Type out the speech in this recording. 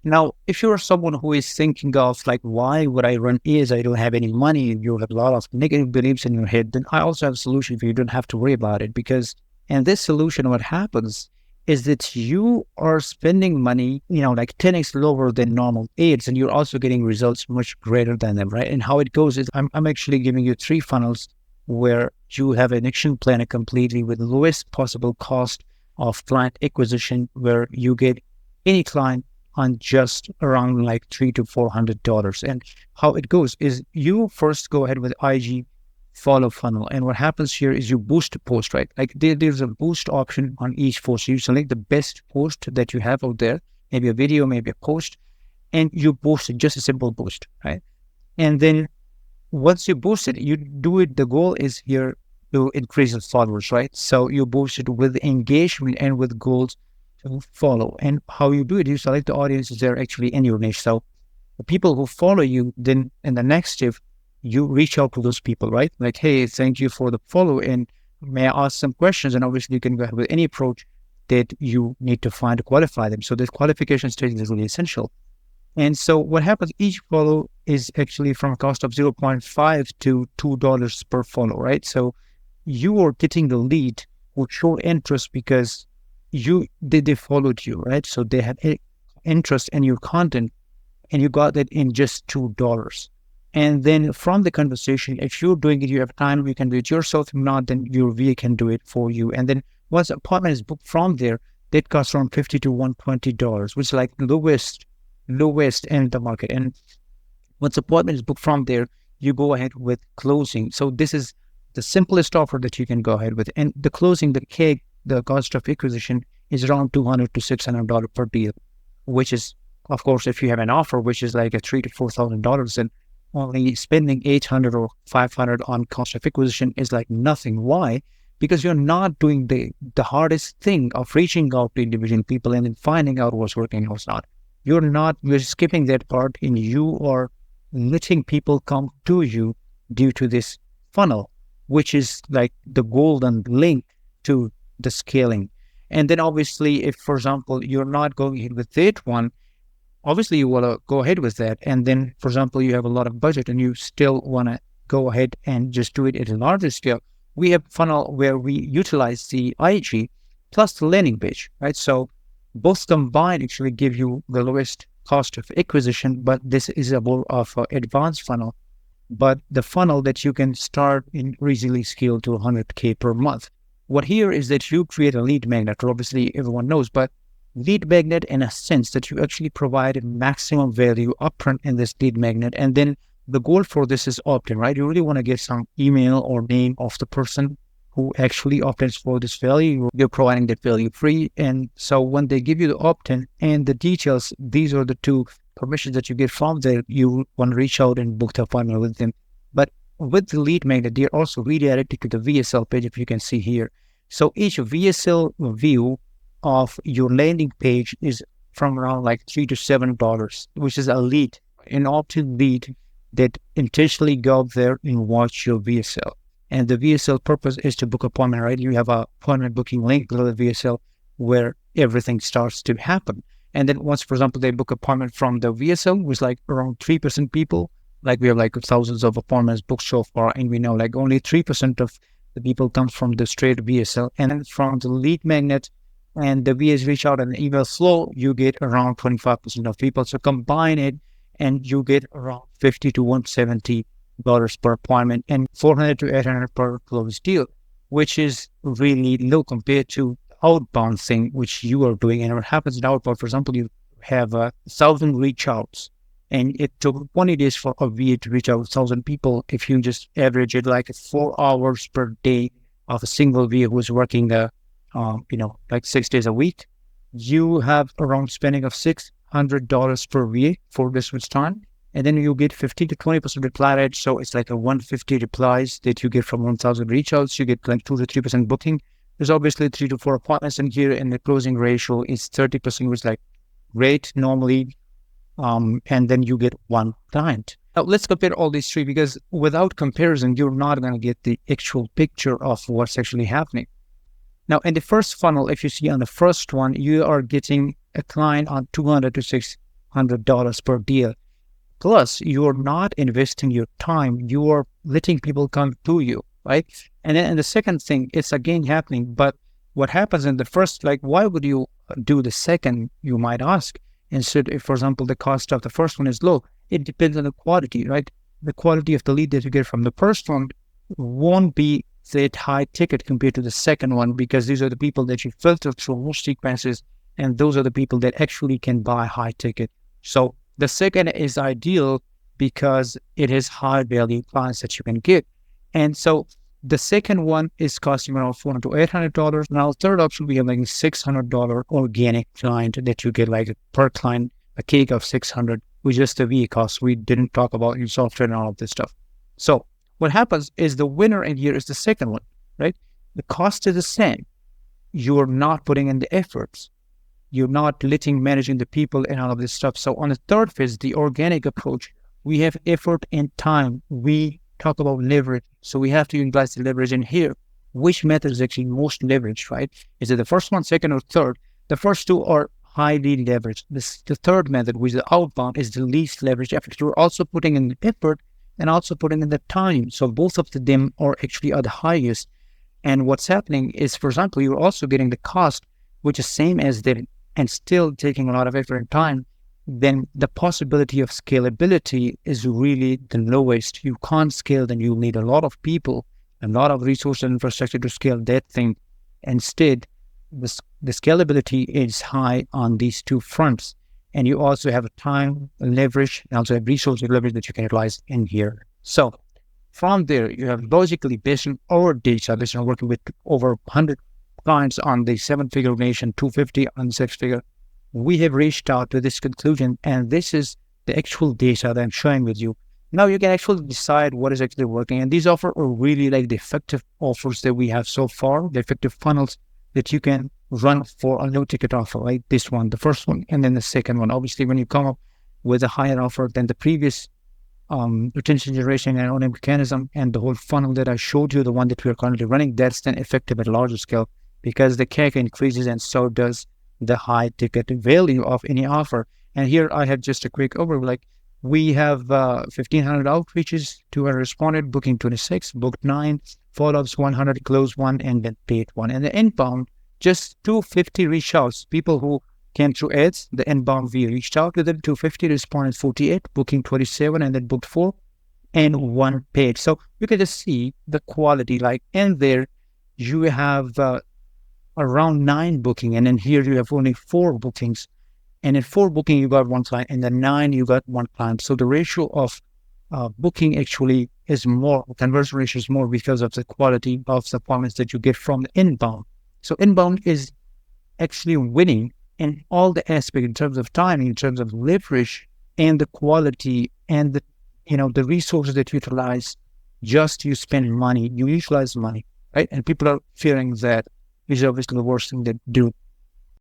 Now, if you're someone who is thinking of like, why would I run ads? I don't have any money, and you have a lot of negative beliefs in your head, then I also have a solution for you. You don't have to worry about it because in this solution, what happens is that you are spending money, like 10x lower than normal ads, and you're also getting results much greater than them, right? And how it goes is I'm actually giving you 3 funnels where you have an action plan completely with the lowest possible cost of client acquisition, where you get any client on just around like $300 to $400. And how it goes is you first go ahead with IG follow funnel. And what happens here is you boost a post, right? Like there's a boost option on each post. So you select the best post that you have out there, maybe a video, maybe a post, and you boost it, just a simple boost, right? And then once you boost it, you do it. The goal is here to increase the followers, right? So you boost it with engagement and with goals to follow. And how you do it, you select the audiences that are actually in your niche. So the people who follow you, then in the next step, you reach out to those people, right? Like, hey, thank you for the follow, and may I ask some questions? And obviously you can go ahead with any approach that you need to find to qualify them. So this qualification stage is really essential. And so what happens, each follow is actually from a cost of 0.5 to $2 per follow, right? So you are getting the lead who show interest because they followed you, right? So they had interest in your content, and you got that in just $2. And then from the conversation, if you're doing it, you have time, you can do it yourself. If not, then your VA can do it for you. And then once the appointment is booked from there, that costs from $50 to $120, which is like lowest in the market. And once the appointment is booked from there, you go ahead with closing. So this is the simplest offer that you can go ahead with. And the closing, the cost of acquisition is around $200 to $600 per deal, which is, of course, if you have an offer, which is like a $3,000 to $4,000, then only spending $800 or $500 on cost of acquisition is like nothing. Why? Because you're not doing the hardest thing of reaching out to individual people and then finding out what's working and what's not. You're skipping that part, and you are letting people come to you due to this funnel, which is like the golden link to the scaling. And then obviously, if, for example, you're not going ahead with that one, obviously you want to go ahead with that. And then, for example, you have a lot of budget and you still want to go ahead and just do it at a larger scale. We have a funnel where we utilize the IG plus the landing page, right? So both combined actually give you the lowest cost of acquisition, but this is a more of an advanced funnel, but the funnel that you can start and easily scale to 100K per month. What here is that you create a lead magnet, or obviously everyone knows, but lead magnet in a sense that you actually provide maximum value upfront in this lead magnet. And then the goal for this is opt-in, right? You really want to get some email or name of the person who actually opts for this value. You're providing that value free. And so when they give you the opt-in and the details, these are the two permissions that you get from there. You want to reach out and book the appointment with them. But with the lead magnet, they're also redirected to the VSL page, if you can see here. So each VSL view of your landing page is from around like $3 to $7, which is a lead, an opt-in lead that intentionally go up there and watch your VSL. And the VSL purpose is to book appointment, right? You have a appointment booking link below the VSL where everything starts to happen. And then once, for example, they book appointment from the VSL, which is like around 3% people, like we have like thousands of appointments booked so far, and we know like only 3% of the people comes from the straight VSL. And then from the lead magnet and the VS reach out and email flow, you get around 25% of people. So combine it and you get around $50 to $170 per appointment and $400 to $800 per closed deal, which is really low compared to outbound thing, which you are doing. And what happens in outbound, for example, you have 1,000 reach outs, and it took 20 days for a VA to reach out 1,000 people. If you just average it like 4 hours per day of a single VA who's working, like 6 days a week, you have around spending of $600 per VA for this much time. And then you get 15 to 20% reply rate. So it's like a 150 replies that you get from 1,000 reach outs. You get like 2 to 3% booking. There's obviously 3 to 4 appointments in here, and the closing ratio is 30%, which is like great normally. And then you get one client. Now let's compare all these three, because without comparison, you're not going to get the actual picture of what's actually happening. Now in the first funnel, if you see on the first one, you are getting a client on $200 to $100 per deal. Plus, you're not investing your time. You are letting people come to you, right? And then and the second thing, it's again happening. But what happens in the first, like, why would you do the second, you might ask? Instead, if, for example, the cost of the first one is low, it depends on the quality, right? The quality of the lead that you get from the first one won't be that high ticket compared to the second one, because these are the people that you filter through most sequences, and those are the people that actually can buy high ticket. So the second is ideal because it is high value clients that you can get. And so the second one is costing around $400 to $800. Now, third option, we have like $600 organic client that you get, like per client, a cake of 600 with just the VA cost. We didn't talk about your software and all of this stuff. So what happens is the winner in here is the second one, right? The cost is the same. You're not putting in the efforts. You're not managing the people and all of this stuff. So on the third phase, the organic approach, we have effort and time. We talk about leverage. So we have to utilize the leverage in here. Which method is actually most leveraged, right? Is it the first one, second, or third? The first two are highly leveraged. The third method, which is the outbound, is the least leveraged effort. You're also putting in the effort and also putting in the time. So both of them are actually the highest. And what's happening is, for example, you're also getting the cost, which is same as them, and still taking a lot of effort and time. Then the possibility of scalability is really the lowest. You can't scale, then you'll need a lot of people, a lot of resources and infrastructure to scale that thing. Instead, the scalability is high on these two fronts. And you also have a time leverage and also have resource leverage that you can utilize in here. So from there, you have logically based on our data, based on working with over 100 clients on the 7-figure organization, 250 on 6-figure, we have reached out to this conclusion, and this is the actual data that I'm showing with you. Now you can actually decide what is actually working, and these offers are really like the effective offers that we have so far, the effective funnels that you can run for a low ticket offer, like this one, the first one, and then the second one. Obviously, when you come up with a higher offer than the previous retention generation and owning mechanism and the whole funnel that I showed you, the one that we are currently running, that's then effective at a larger scale, because the CAC increases and so does the high ticket value of any offer. And here I have just a quick overview. Like, we have 1,500 outreaches, 200 responded, booking 26, booked 9, follow-ups 100, closed 1, and then paid 1. And the inbound, just 250 reach outs. People who came through ads, the inbound we reached out to them, 250, responded 48, booking 27, and then booked 4, and 1 paid. So you can just see the quality. Like in there, you have around 9 booking, and then here you have only 4 bookings. And in 4 booking, you got 1 client, and then 9, you got 1 client. So the ratio of booking actually is more, conversion ratio is more because of the quality of the appointments that you get from the inbound. So inbound is actually winning in all the aspects, in terms of time, in terms of leverage, and the quality, and the, the resources that you utilize. Just you spend money, you utilize money, right? And people are fearing that, which is obviously the worst thing they do.